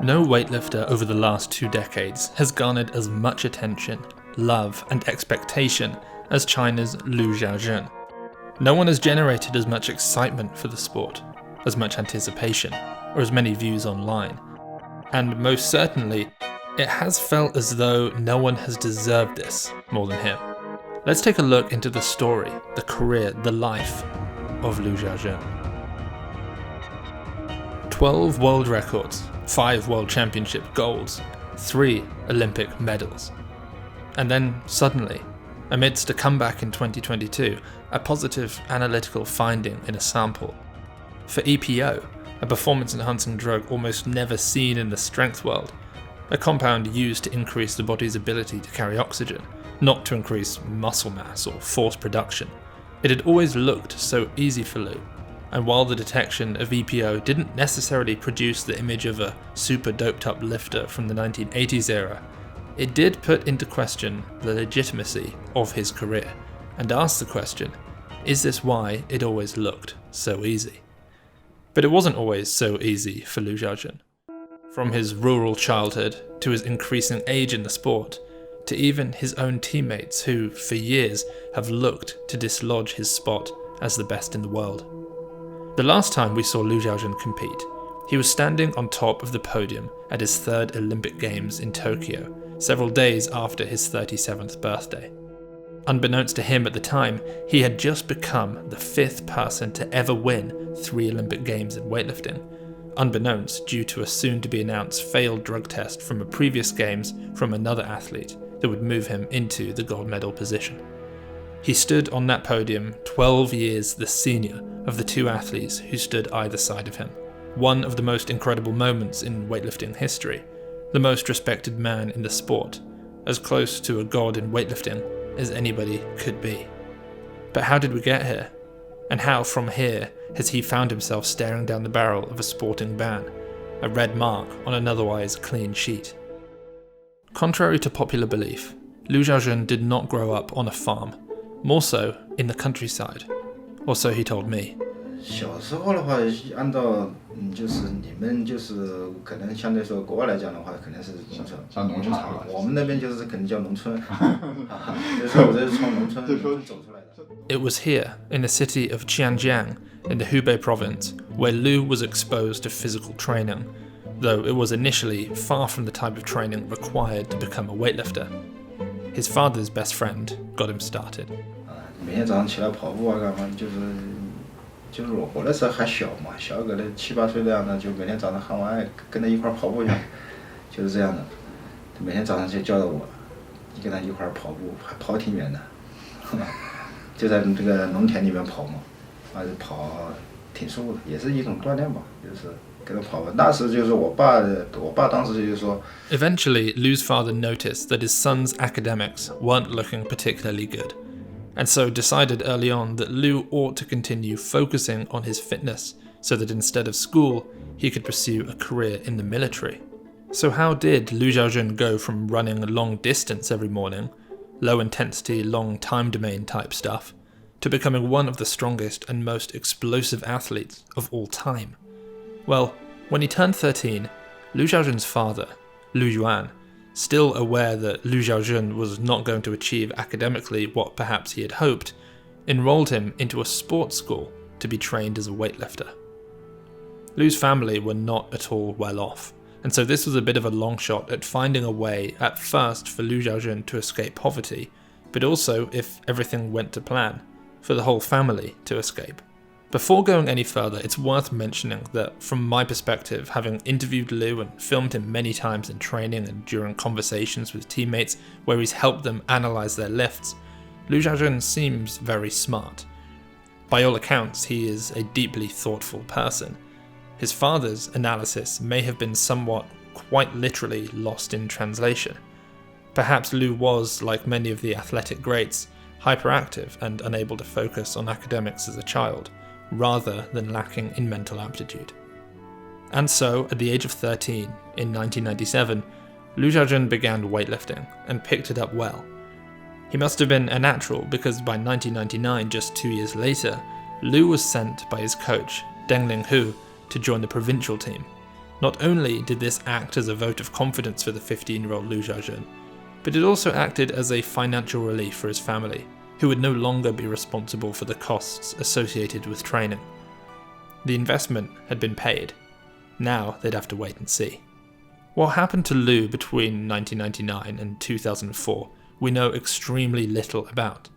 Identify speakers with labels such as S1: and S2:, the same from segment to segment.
S1: No weightlifter over the last 2 decades has garnered as much attention, love, and expectation as China's Lu Xiaojun. No one has generated as much excitement for the sport, as much anticipation, or as many views online. And most certainly, it has felt as though no one has deserved this more than him. Let's take a look into the story, the career, the life of Lu Xiaojun. 12 world records, 5 world championship golds, 3 Olympic medals. And then suddenly, amidst a comeback in 2022, a positive analytical finding in a sample. For EPO, a performance-enhancing drug almost never seen in the strength world, a compound used to increase the body's ability to carry oxygen, not to increase muscle mass or force production. It had always looked so easy for Lu, and while the detection of EPO didn't necessarily produce the image of a super doped up lifter from the 1980s era, it did put into question the legitimacy of his career, and asked the question, is this why it always looked so easy? But it wasn't always so easy for Lu Xiaojun. From his rural childhood, to his increasing age in the sport, to even his own teammates who, for years, have looked to dislodge his spot as the best in the world. The last time we saw Lu Xiaojun compete, he was standing on top of the podium at his 3rd Olympic Games in Tokyo, several days after his 37th birthday. Unbeknownst to him at the time, he had just become the 5th person to ever win 3 Olympic Games in weightlifting, unbeknownst due to a soon-to-be-announced failed drug test from a previous Games from another athlete that would move him into the gold medal position. He stood on that podium 12 years the senior of the 2 athletes who stood either side of him. One of the most incredible moments in weightlifting history, the most respected man in the sport, as close to a god in weightlifting as anybody could be. But how did we get here? And how from here has he found himself staring down the barrel of a sporting ban, a red mark on an otherwise clean sheet? Contrary to popular belief, Lu Xiaojun did not grow up on a farm, more so in the countryside, or so he told me.
S2: 小时候的话，按照就是你们就是可能相对说国外来讲的话，可能是农村，
S3: 像农场，
S2: 我们那边就是可能叫农村，就是我这是从农村走出来的。
S1: It was here, in the city of Qianjiang, in the Hubei province, where Lu was exposed to physical training, though it was initially far from the type of training required to become a weightlifter. His father's best friend got him started.
S2: 每天早上起来跑步啊，干嘛就是我那时候还小嘛，小个的7、8岁的样子，就每天早上喊完跟他一块跑步去，就是这样的。每天早上就叫着我，跟他一块跑步，还跑挺远的，就在这个农田里面跑嘛，跑挺舒服的，也是一种锻炼吧，就是跟他跑吧。那时就是我爸当时就是说。
S1: Eventually, Lu's father noticed that his son's academics weren't looking particularly good, and so decided early on that Lu ought to continue focusing on his fitness so that instead of school, he could pursue a career in the military. So how did Lu Xiaojun go from running a long distance every morning, low intensity, long time domain type stuff, to becoming one of the strongest and most explosive athletes of all time? Well, when he turned 13, Lu Xiaojun's father, Lu Yuan, still aware that Lu Xiaojun was not going to achieve academically what perhaps he had hoped, enrolled him into a sports school to be trained as a weightlifter. Lu's family were not at all well off, and so this was a bit of a long shot at finding a way at first for Lu Xiaojun to escape poverty, but also, if everything went to plan, for the whole family to escape. Before going any further, it's worth mentioning that from my perspective, having interviewed Lu and filmed him many times in training and during conversations with teammates where he's helped them analyse their lifts, Lu Xiaojun seems very smart. By all accounts, he is a deeply thoughtful person. His father's analysis may have been somewhat, quite literally, lost in translation. Perhaps Lu was, like many of the athletic greats, hyperactive and unable to focus on academics as a child, rather than lacking in mental aptitude. And so, at the age of 13, in 1997, Lu Xiaojun began weightlifting and picked it up well. He must have been a natural because by 1999, just 2 years later, Lu was sent by his coach, Deng Linghu, to join the provincial team, Not only did this act as a vote of confidence for the 15-year-old Lu Xiaojun, but it also acted as a financial relief for his family, who would no longer be responsible for the costs associated with training. The investment had been paid. Now they'd have to wait and see. What happened to Lu between 1999 and 2004 we know extremely little about.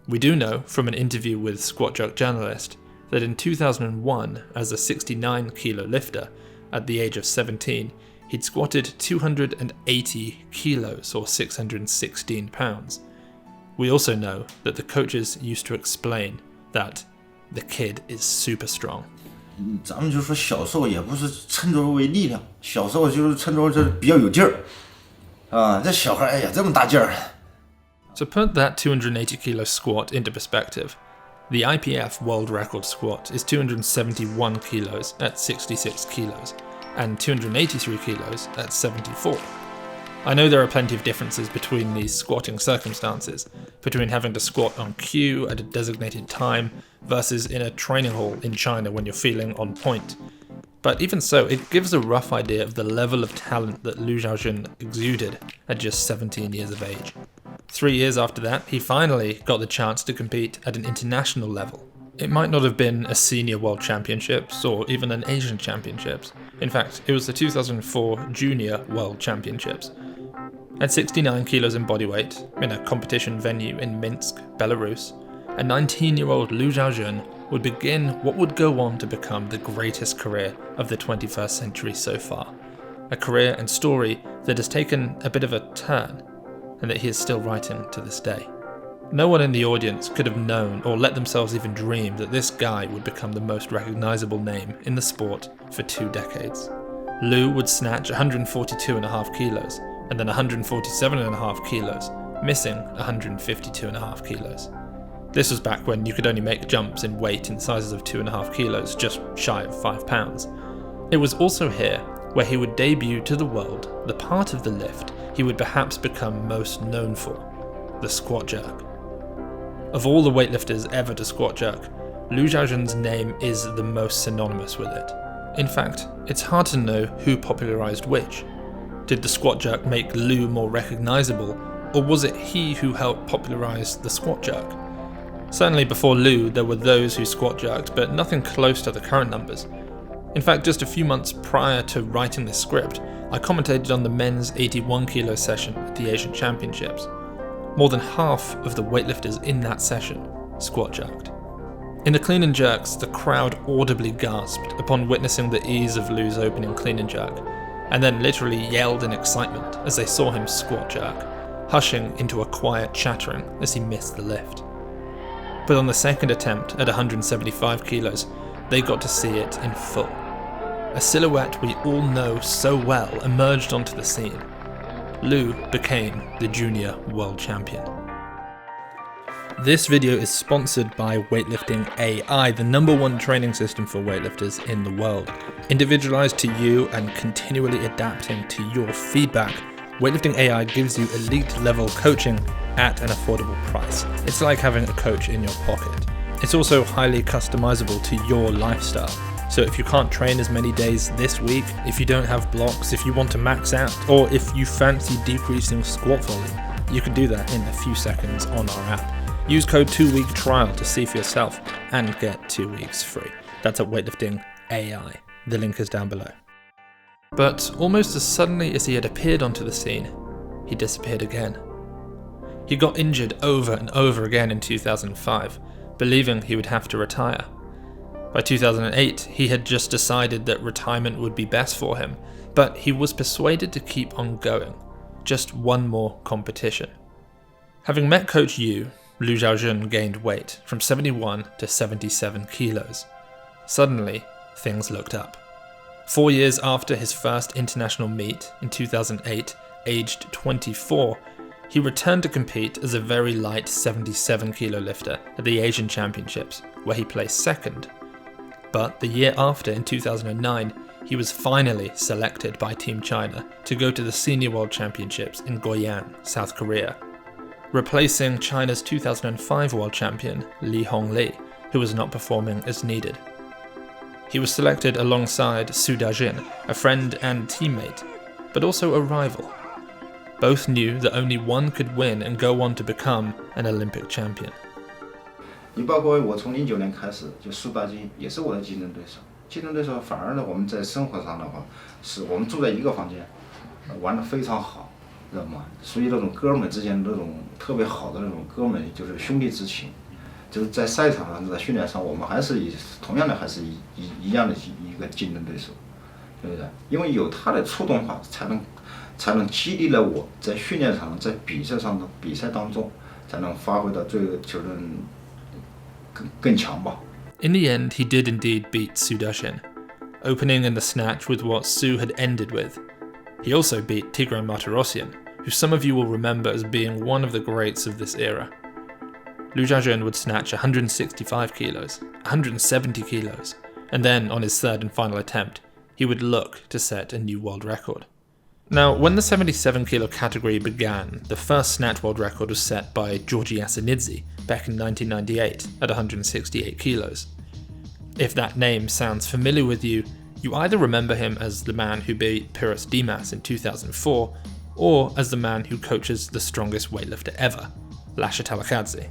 S1: We do know from an interview with Squat Jerk journalist that in 2001, as a 69 kilo lifter, at the age of 17, he'd squatted 280 kilos or 616 pounds. We also know that the coaches used to explain that the kid is super strong.
S3: 咱们就说小时候也不是称作为力量，小时候就是称作这比较有劲儿，啊，这小孩哎呀这么大劲儿。
S1: To put that 280 kilo squat into perspective, the IPF world record squat is 271 kilos at 66 kilos, and 283 kilos at 74. I know there are plenty of differences between these squatting circumstances, between having to squat on cue at a designated time versus in a training hall in China when you're feeling on point. But even so, it gives a rough idea of the level of talent that Lu Xiaojun exuded at just 17 years of age. 3 years after that, he finally got the chance to compete at an international level. It might not have been a senior world championships or even an Asian championships. In fact, it was the 2004 junior world championships. At 69 kilos in body weight, in a competition venue in Minsk, Belarus, a 19-year-old Lu Xiaojun would begin what would go on to become the greatest career of the 21st century so far. A career and story that has taken a bit of a turn, and that he is still writing to this day. No one in the audience could have known or let themselves even dream that this guy would become the most recognizable name in the sport for 2 decades. Lu would snatch 142.5 kilos, and then 147.5 kilos, missing 152.5 kilos. This was back when you could only make jumps in weight in sizes of 2.5 kilos, just shy of 5 pounds. It was also here where he would debut to the world the part of the lift he would perhaps become most known for, the squat jerk. Of all the weightlifters ever to squat jerk, Lu Xiaojun's name is the most synonymous with it. In fact, it's hard to know who popularized which. Did the squat jerk make Lu more recognizable, or was it he who helped popularize the squat jerk? Certainly before Lu, there were those who squat jerked, but nothing close to the current numbers. In fact, just a few months prior to writing this script, I commentated on the men's 81 kilo session at the Asian Championships. More than half of the weightlifters in that session squat jerked. In the clean and jerks, the crowd audibly gasped upon witnessing the ease of Lu's opening clean and jerk, and then literally yelled in excitement as they saw him squat jerk, hushing into a quiet chattering as he missed the lift. But on the second attempt at 175 kilos, they got to see it in full. A silhouette we all know so well emerged onto the scene. Lu became the junior world champion. This video is sponsored by WEIGHTLIFTIng.ai, the #1 training system for weightlifters in the world. Individualized to you and continually adapting to your feedback, WEIGHTLIFTIng.ai gives you elite level coaching at an affordable price. It's like having a coach in your pocket. It's also highly customizable to your lifestyle. So if you can't train as many days this week, if you don't have blocks, if you want to max out, or if you fancy decreasing squat volume, you can do that in a few seconds on our app. Use code 2weektrial to see for yourself and get 2 weeks free. That's at WEIGHTLIFTIng.ai. The link is down below. But almost as suddenly as he had appeared onto the scene, he disappeared again. He got injured over and over again in 2005, believing he would have to retire. By 2008, he had just decided that retirement would be best for him, but he was persuaded to keep on going. Just one more competition. Having met Coach Yu, Lu Xiaojun gained weight from 71 to 77 kilos. Suddenly, things looked up. 4 years after his first international meet in 2008, aged 24, he returned to compete as a very light 77 kilo lifter at the Asian Championships, where he placed second. But the year after, in 2009, he was finally selected by Team China to go to the Senior World Championships in Goyang, South Korea, replacing China's 2005 world champion Li Hongli, who was not performing as needed. He was selected alongside Su Dajin, a friend and teammate, but also a rival. Both knew that only one could win and go on to become an Olympic champion.
S2: 你包括我从09年开始，就苏大金也是我的竞争对手。竞争对手反而呢，我们在生活上的话，是我们住在一个房间，玩得非常好，知道吗？属于那种哥们之间那种特别好的那种哥们，就是兄弟之情。就是在赛场上，在训练上，我们还是同样的还是一样的一个竞争对手，对不对？因为有他的触动化，才能激励了我在训练场、在比赛当中，才能发挥到就是更强吧。
S1: In the end, he did indeed beat Su Dajin, opening in the snatch with what Su had ended with. He also beat Tigran Martirosyan, who some of you will remember as being one of the greats of this era. Lu Xiaojun would snatch 165 kilos, 170 kilos, and then, on his third and final attempt, he would look to set a new world record. Now, when the 77 kilo category began, the first snatch world record was set by Georgi Asanidze back in 1998 at 168 kilos. If that name sounds familiar with you, you either remember him as the man who beat Piros Dimas in 2004, or as the man who coaches the strongest weightlifter ever, Lasha Talakadze.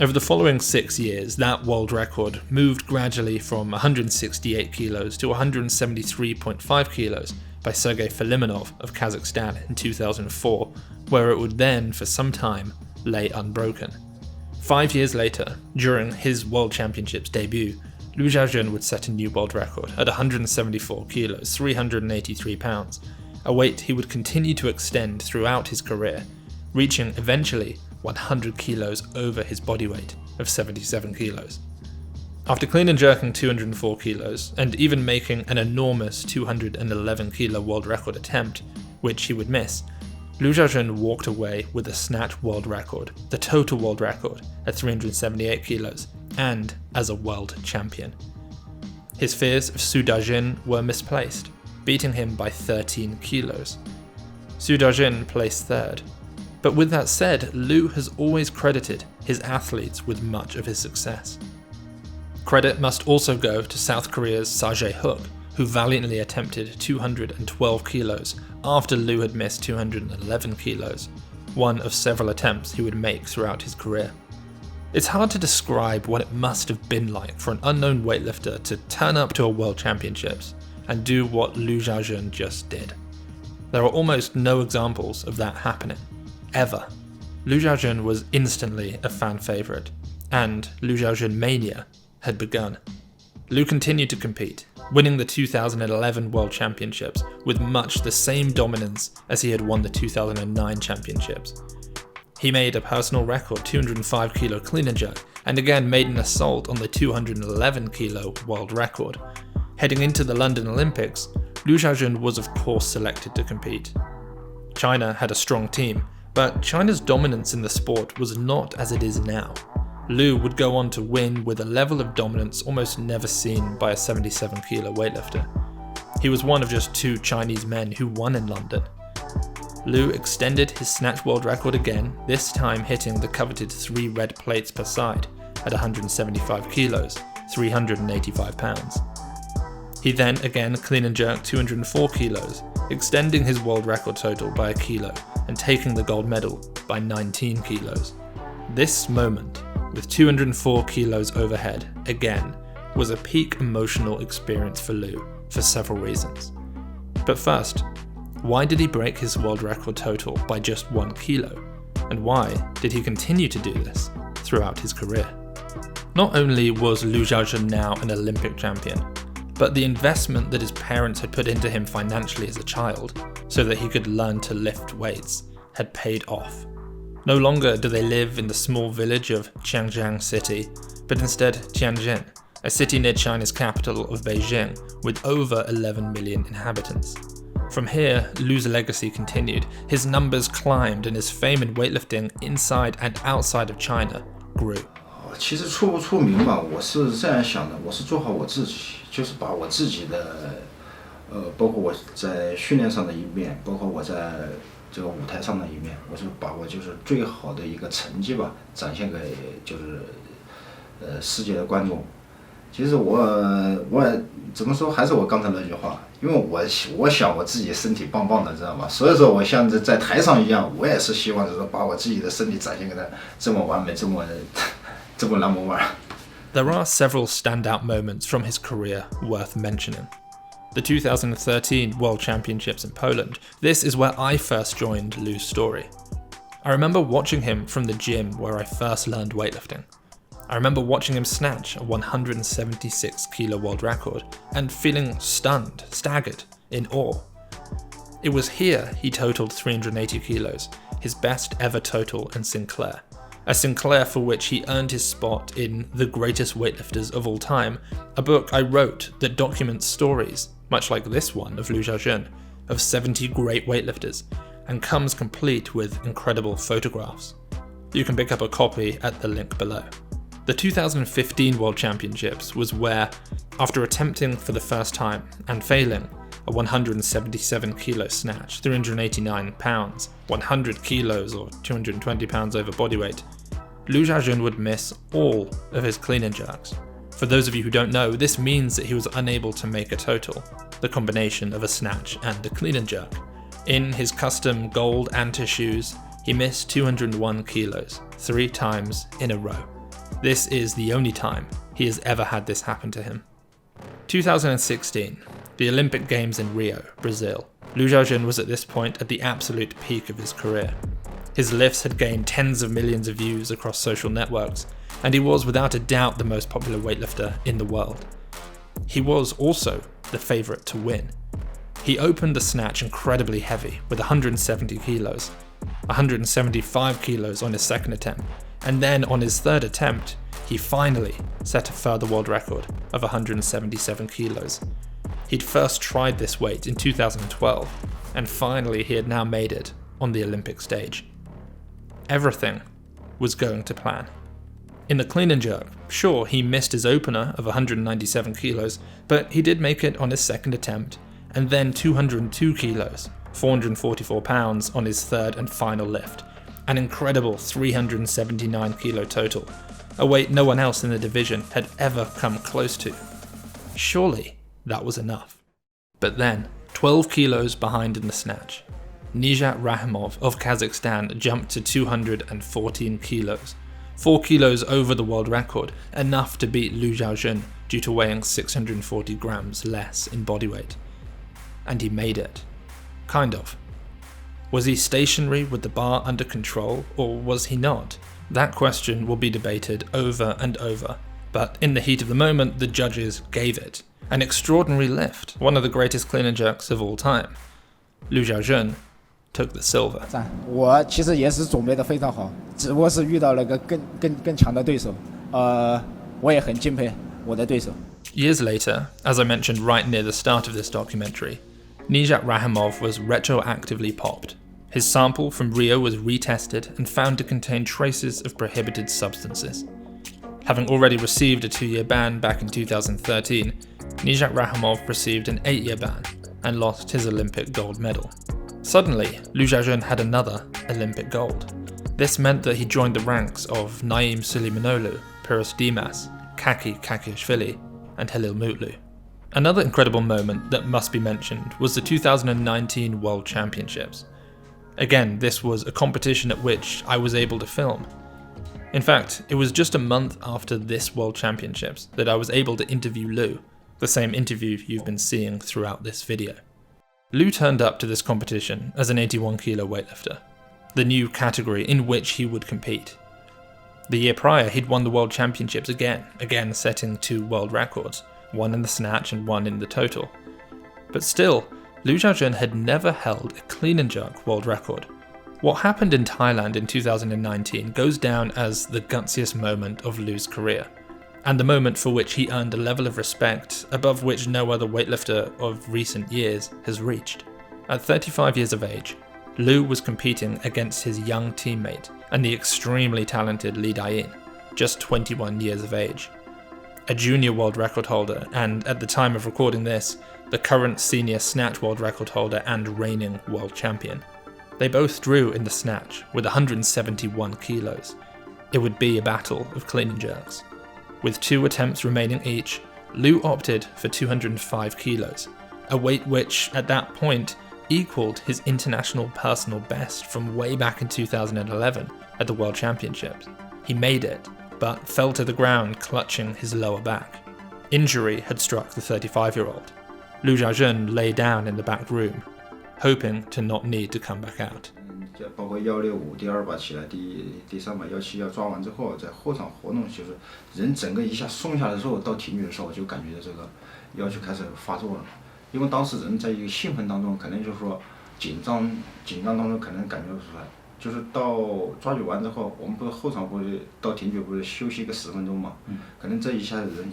S1: Over the following 6 years, that world record moved gradually from 168 kilos to 173.5 kilos by Sergei Filimonov of Kazakhstan in 2004, where it would then, for some time, lay unbroken. 5 years later, during his World Championships debut, Lu Xiaojun would set a new world record at 174 kilos, 383 pounds, a weight he would continue to extend throughout his career, reaching eventually 100 kilos over his body weight of 77 kilos. After clean and jerking 204 kilos, and even making an enormous 211 kilo world record attempt, which he would miss, Lu Xiaojun walked away with a snatch world record, the total world record, at 378 kilos, and as a world champion. His fears of Su Dajin were misplaced, beating him by 13 kilos. Su Dajin placed third. But with that said, Lu has always credited his athletes with much of his success. Credit must also go to South Korea's Sa-jae Hook, who valiantly attempted 212 kilos after Lu had missed 211 kilos, one of several attempts he would make throughout his career. It's hard to describe what it must have been like for an unknown weightlifter to turn up to a World Championships and do what Lu Xiaojun just did. There are almost no examples of that happening, ever. Lu Xiaojun was instantly a fan favourite, and Lu Xiaojun mania had begun. Lu continued to compete, winning the 2011 World Championships with much the same dominance as he had won the 2009 Championships. He made a personal record 205 kilo clean and jerk, and again made an assault on the 211 kilo world record. Heading into the London Olympics, Lu Xiaojun was of course selected to compete. China had a strong team, but China's dominance in the sport was not as it is now. Lu would go on to win with a level of dominance almost never seen by a 77 kilo weightlifter. He was one of just 2 Chinese men who won in London. Lu extended his snatch world record again, this time hitting the coveted 3 red plates per side at 175 kilos, 385 pounds. He then again clean and jerked 204 kilos, extending his world record total by a kilo and taking the gold medal by 19 kilos. This moment, with 204 kilos overhead, again, was a peak emotional experience for Lu for several reasons. But first, why did he break his world record total by just 1 kilo? And why did he continue to do this throughout his career? Not only was Lu Xiaojun now an Olympic champion, but the investment that his parents had put into him financially as a child, so that he could learn to lift weights, had paid off. No longer do they live in the small village of Qianjiang City, but instead Tianjin, a city near China's capital of Beijing with over 11 million inhabitants. From here, Lu's legacy continued, his numbers climbed, and his fame in weightlifting inside and outside of China grew.
S2: 其实出不出名吧，我是这样想的，我是做好我自己，就是把我自己的，包括我在训练上的一面，包括我在这个舞台上的一面，我是把我就是最好的一个成绩吧，展现给就是世界的观众，其实我怎么说，还是我刚才那句话，因为我想我自己身体棒棒的，知道吗？所以说我像在台上一样，我也是希望就是把我自己的身体展现给他这么完美，这么number one。There
S1: are several standout moments from his career worth mentioning. The 2013 World Championships in Poland. This is where I first joined Lu's story. I remember watching him from the gym where I first learned weightlifting. I remember watching him snatch a 176 kilo world record and feeling stunned, staggered, in awe. It was here he totaled 380 kilos, his best ever total in Sinclair. A Sinclair for which he earned his spot in The Greatest Weightlifters of All Time, a book I wrote that documents stories, much like this one of Lu Xiaojun, of 70 great weightlifters, and comes complete with incredible photographs. You can pick up a copy at the link below. The 2015 World Championships was where, after attempting for the first time and failing a 177 kilo snatch, 389 pounds, 100 kilos or 220 pounds over bodyweight, Lu Xiaojun would miss all of his clean and jerks. For those of you who don't know, this means that he was unable to make a total, the combination of a snatch and a clean and jerk. In his custom gold Anta shoes, he missed 201 kilos, 3 times in a row. This is the only time he has ever had this happen to him. 2016, the Olympic Games in Rio, Brazil. Lu Xiaojun was at this point at the absolute peak of his career. His lifts had gained tens of millions of views across social networks, and he was without a doubt the most popular weightlifter in the world. He was also the favourite to win. He opened the snatch incredibly heavy with 170 kilos, 175 kilos on his second attempt, and then on his third attempt, he finally set a further world record of 177 kilos. He'd first tried this weight in 2012, and finally he had now made it on the Olympic stage. Everything was going to plan. In the clean and jerk, sure, he missed his opener of 197 kilos, but he did make it on his second attempt, and then 202 kilos, 444 pounds on his third and final lift. An incredible 379 kilo total, a weight no one else in the division had ever come close to. Surely that was enough. But then, 12 kilos behind in the snatch, Nijat Rahimov of Kazakhstan jumped to 214 kilos, 4 kilos over the world record, enough to beat Lu Xiaojun due to weighing 640 grams less in bodyweight. And he made it. Kind of. Was he stationary with the bar under control, or was he not? That question will be debated over and over, but in the heat of the moment, the judges gave it. An extraordinary lift, one of the greatest clean and jerks of all time. Lu Xiaojun took the silver.
S4: 我其实也是准备得非常好，只不过是遇到了个更强的对手，我也很敬佩我的对手。
S1: Years later, as I mentioned right near the start of this documentary, Nijat Rahimov was retroactively popped. His sample from Rio was retested and found to contain traces of prohibited substances. Having already received a 2-year ban back in 2013, Nijat Rahimov received an 8-year ban and lost his Olympic gold medal. Suddenly, Lu Xiaojun had another Olympic gold. This meant that he joined the ranks of Naim Suleimanoglu, Piros Dimas, Kaki Kakishvili, and Halil Mutlu. Another incredible moment that must be mentioned was the 2019 World Championships. Again, this was a competition at which I was able to film. In fact, it was just a month after this World Championships that I was able to interview Lu, the same interview you've been seeing throughout this video. Lu turned up to this competition as an 81 kilo weightlifter, the new category in which he would compete. The year prior, he'd won the World Championships again setting 2 world records, one in the snatch and one in the total. But still, Lu Xiaojun had never held a clean and jerk world record. What happened in Thailand in 2019 goes down as the gutsiest moment of Lu's career, and the moment for which he earned a level of respect above which no other weightlifter of recent years has reached. At 35 years of age, Lu was competing against his young teammate and the extremely talented Lee Dain, just 21 years of age. A junior world record holder, and at the time of recording this, the current senior snatch world record holder and reigning world champion. They both drew in the snatch with 171 kilos. It would be a battle of clean and jerks. With 2 attempts remaining each, Lu opted for 205 kilos, a weight which, at that point, equaled his international personal best from way back in 2011 at the World Championships. He made it, but fell to the ground clutching his lower back. Injury had struck the 35-year-old. Lu Xiaojun lay down in the back room, hoping to not need to come back out.
S2: 包括165第2把起来，第3把171要抓完之后，在后场活动，就是人整个一下松下来之后，到挺举的时候，就感觉这个腰就开始发作了。因为当时人在一个兴奋当中，可能就是说紧张当中可能感觉不出来。就是到抓举完之后，我们不是后场不是到挺举不是休息个10分钟嘛？可能这一下人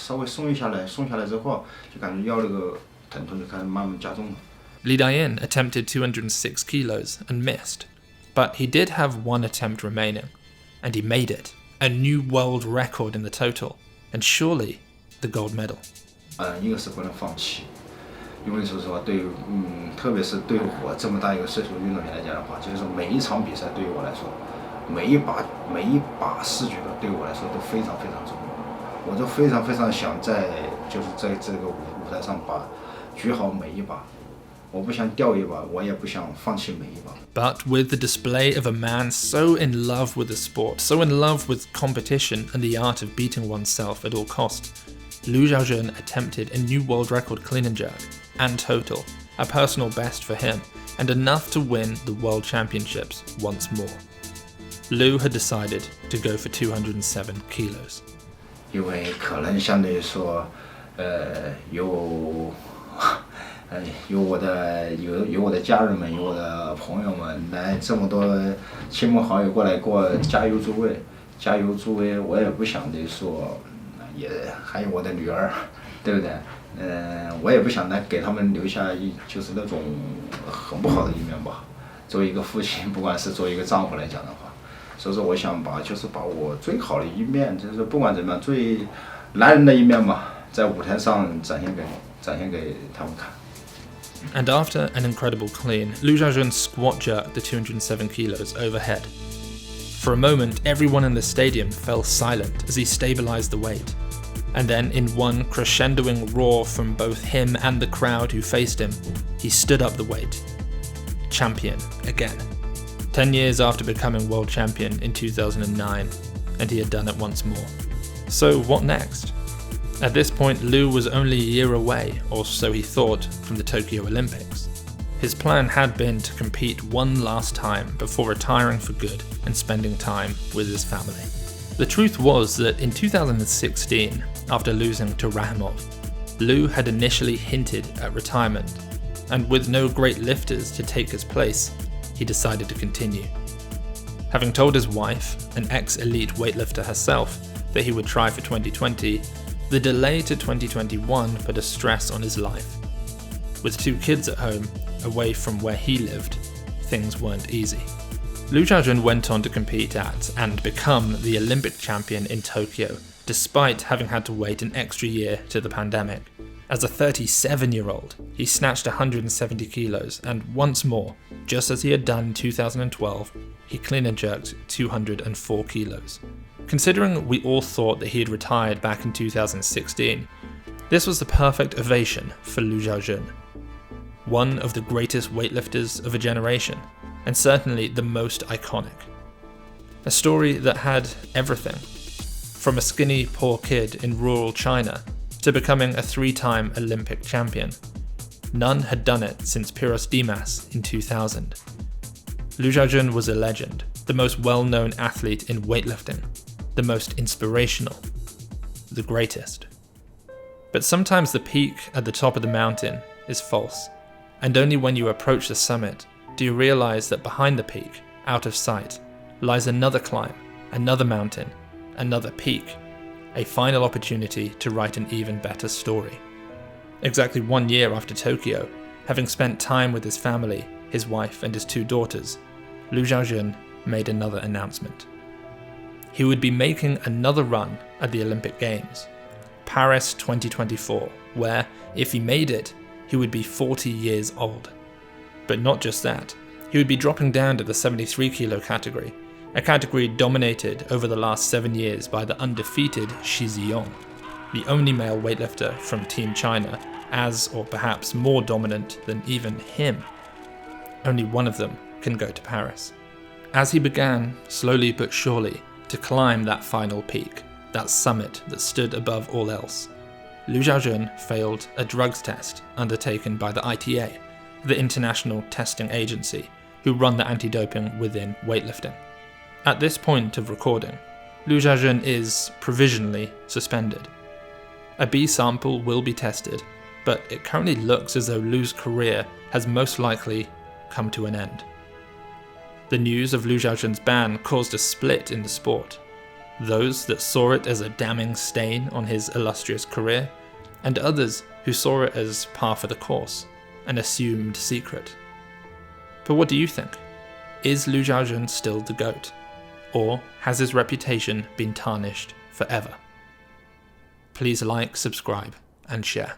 S2: 稍微松下来之后，就感觉腰那个疼痛就开始慢慢加重了。
S1: Li Dayan attempted 206 kilos and missed, but he did have 1 attempt remaining, and he made it, a new world record in the total, and surely the gold medal.
S2: 一个是不能放弃，因为说实话，对于特别是对我这么大一个岁数运动员来讲的话，就是说每一场比赛对于我来说，每一把试举的对我来说都非常非常重要，我就非常非常想在这个舞台上把举好每一把。我不想掉一把，我也不想放弃每一把。
S1: But with the display of a man so in love with the sport, so in love with competition and the art of beating oneself at all costs, Lu Xiaojun attempted a new world record clean and jerk and total, a personal best for him, and enough to win the World Championships once more. Lu had decided to go for 207 kilos.
S2: 因为可能相对于说，有我的家人们，有我的朋友们，来这么多亲朋好友过来给我加油助威，我也不想的说，也还有我的女儿，对不对？我也不想来给他们留下就是那种很不好的一面吧。作为一个父亲，不管是作为一个丈夫来讲的话，所以说我想把我最好的一面，就是不管怎么样，最男人的一面嘛，在舞台上展现给他们看。
S1: And after an incredible clean, Lu Xiaojun squat jerked the 207 kilos overhead. For a moment, everyone in the stadium fell silent as he stabilized the weight. And then, in one crescendoing roar from both him and the crowd who faced him, he stood up the weight. Champion again. 10 years after becoming world champion in 2009, and he had done it once more. So what next? At this point, Lu was only a year away, or so he thought, from the Tokyo Olympics. His plan had been to compete one last time before retiring for good and spending time with his family. The truth was that in 2016, after losing to Rahimov, Lu had initially hinted at retirement, and with no great lifters to take his place, he decided to continue. Having told his wife, an ex-elite weightlifter herself, that he would try for 2020, the delay to 2021 put a stress on his life. With 2 kids at home, away from where he lived, things weren't easy. Lu Xiaojun went on to compete at and become the Olympic champion in Tokyo, despite having had to wait an extra year to the pandemic. As a 37-year-old, he snatched 170 kilos, and once more, just as he had done in 2012, he clean and jerked 204 kilos. Considering we all thought that he had retired back in 2016, this was the perfect ovation for Lu Xiaojun. One of the greatest weightlifters of a generation, and certainly the most iconic. A story that had everything. From a skinny, poor kid in rural China to becoming a 3-time Olympic champion. None had done it since Piros Dimas in 2000. Lu Xiaojun was a legend, the most well-known athlete in weightlifting, the most inspirational, the greatest. But sometimes the peak at the top of the mountain is false, and only when you approach the summit do you realize that behind the peak, out of sight, lies another climb, another mountain, another peak, a final opportunity to write an even better story. Exactly 1 year after Tokyo, having spent time with his family, his wife and his 2 daughters, Lu Xiaojun made another announcement. He would be making another run at the Olympic Games, Paris 2024, where, if he made it, he would be 40 years old. But not just that, he would be dropping down to the 73 kilo category a category dominated over the last 7 years by the undefeated Shi Ziyong, the only male weightlifter from Team China, as or perhaps more dominant than even him. Only one of them can go to Paris. As he began, slowly but surely, to climb that final peak, that summit that stood above all else, Lu Xiaojun failed a drugs test undertaken by the ITA, the international testing agency, who run the anti-doping within weightlifting. At this point of recording, Lu Xiaojun is provisionally suspended. A B sample will be tested, but it currently looks as though Lu's career has most likely come to an end. The news of Lu Xiaojun's ban caused a split in the sport. Those that saw it as a damning stain on his illustrious career, and others who saw it as par for the course, an assumed secret. But what do you think? Is Lu Xiaojun still the GOAT? Or has his reputation been tarnished forever? Please like, subscribe, and share.